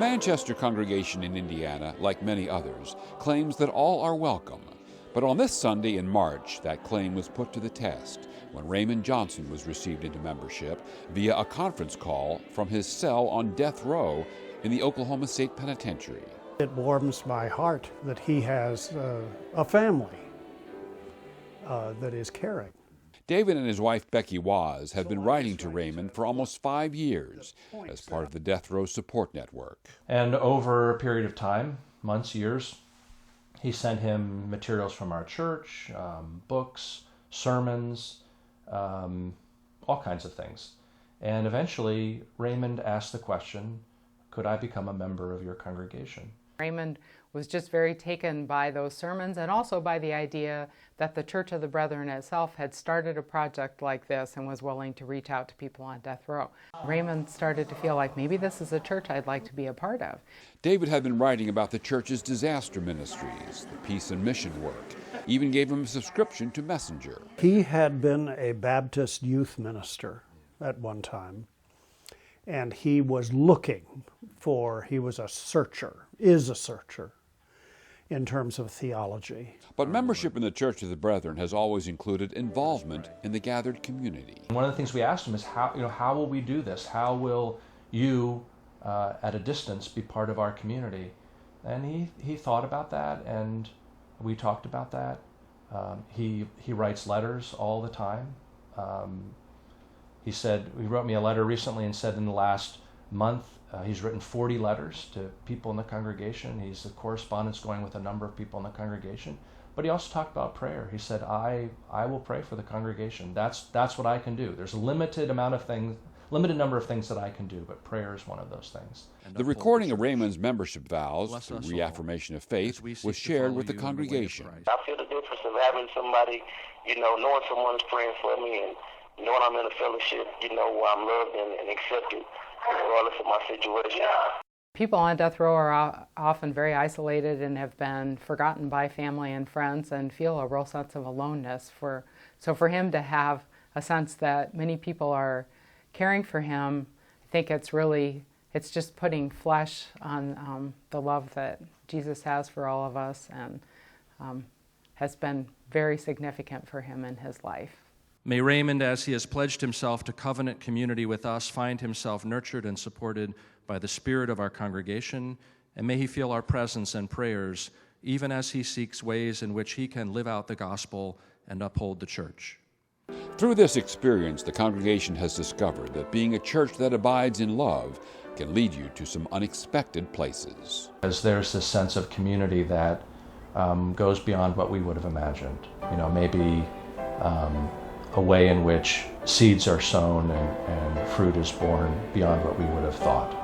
Manchester congregation in Indiana, like many others, claims that all are welcome. But on this Sunday in March, that claim was put to the test when Raymond Johnson was received into membership via a conference call from his cell on death row in the Oklahoma State Penitentiary. It warms my heart that he has a family that is caring. David and his wife Becky Waas have been writing to Raymond for almost 5 years as part of the Death Row Support Network. And over a period of time, months, years, he sent him materials from our church, books, sermons, all kinds of things. And eventually, Raymond asked the question, could I become a member of your congregation? Raymond was just very taken by those sermons and also by the idea that the Church of the Brethren itself had started a project like this and was willing to reach out to people on death row. Raymond started to feel like maybe this is a church I'd like to be a part of. David had been writing about the church's disaster ministries, the peace and mission work, even gave him a subscription to Messenger. He had been a Baptist youth minister at one time, and he was looking for, he was a searcher, is a searcher in terms of theology. But membership in the Church of the Brethren has always included involvement in the gathered community. One of the things we asked him is, how will we do this? How will you, at a distance, be part of our community? And he thought about that, and we talked about that. He writes letters all the time. He wrote me a letter recently and said in the last month he's written 40 letters to people in the congregation. He's the correspondence going with a number of people in the congregation. But he also talked about prayer. He said, I will pray for the congregation. That's what I can do. There's a limited number of things that I can do, but prayer is one of those things. The recording of Raymond's membership vows through reaffirmation of faith was shared with the congregation. I feel the difference of having somebody, knowing someone's praying for me and knowing I'm in a fellowship, where I'm loved and accepted, regardless of my situation. People on death row are often very isolated and have been forgotten by family and friends and feel a real sense of aloneness. So for him to have a sense that many people are caring for him, I think it's just putting flesh on the love that Jesus has for all of us, and has been very significant for him in his life. May Raymond, as he has pledged himself to covenant community with us, find himself nurtured and supported by the spirit of our congregation, and may he feel our presence and prayers, even as he seeks ways in which he can live out the gospel and uphold the church. Through this experience, the congregation has discovered that being a church that abides in love can lead you to some unexpected places. As there's this sense of community that goes beyond what we would have imagined. Maybe a way in which seeds are sown and fruit is born beyond what we would have thought.